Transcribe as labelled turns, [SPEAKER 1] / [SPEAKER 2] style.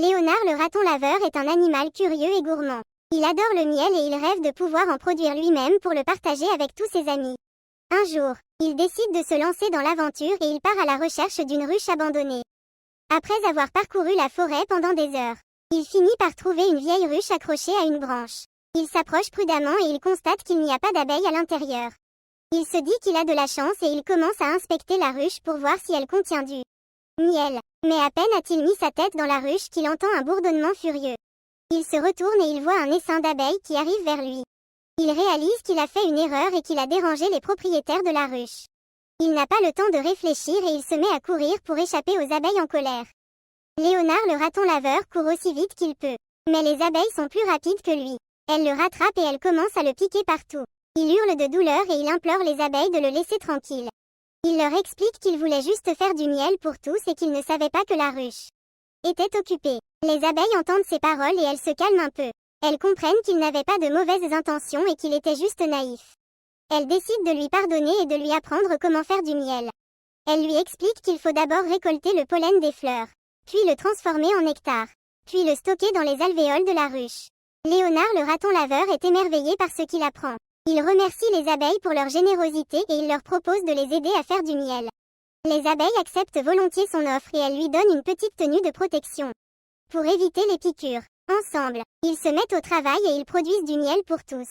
[SPEAKER 1] Léonard le raton laveur est un animal curieux et gourmand. Il adore le miel et il rêve de pouvoir en produire lui-même pour le partager avec tous ses amis. Un jour, il décide de se lancer dans l'aventure et il part à la recherche d'une ruche abandonnée. Après avoir parcouru la forêt pendant des heures, il finit par trouver une vieille ruche accrochée à une branche. Il s'approche prudemment et il constate qu'il n'y a pas d'abeilles à l'intérieur. Il se dit qu'il a de la chance et il commence à inspecter la ruche pour voir si elle contient du miel. Mais à peine a-t-il mis sa tête dans la ruche qu'il entend un bourdonnement furieux. Il se retourne et il voit un essaim d'abeilles qui arrive vers lui. Il réalise qu'il a fait une erreur et qu'il a dérangé les propriétaires de la ruche. Il n'a pas le temps de réfléchir et il se met à courir pour échapper aux abeilles en colère. Léonard le raton laveur court aussi vite qu'il peut. Mais les abeilles sont plus rapides que lui. Elles le rattrapent et elles commencent à le piquer partout. Il hurle de douleur et il implore les abeilles de le laisser tranquille. Il leur explique qu'il voulait juste faire du miel pour tous et qu'il ne savait pas que la ruche était occupée. Les abeilles entendent ces paroles et elles se calment un peu. Elles comprennent qu'il n'avait pas de mauvaises intentions et qu'il était juste naïf. Elles décident de lui pardonner et de lui apprendre comment faire du miel. Elles lui expliquent qu'il faut d'abord récolter le pollen des fleurs, puis le transformer en nectar, puis le stocker dans les alvéoles de la ruche. Léonard le raton laveur est émerveillé par ce qu'il apprend. Il remercie les abeilles pour leur générosité et il leur propose de les aider à faire du miel. Les abeilles acceptent volontiers son offre et elles lui donnent une petite tenue de protection pour éviter les piqûres. Ensemble, ils se mettent au travail et ils produisent du miel pour tous.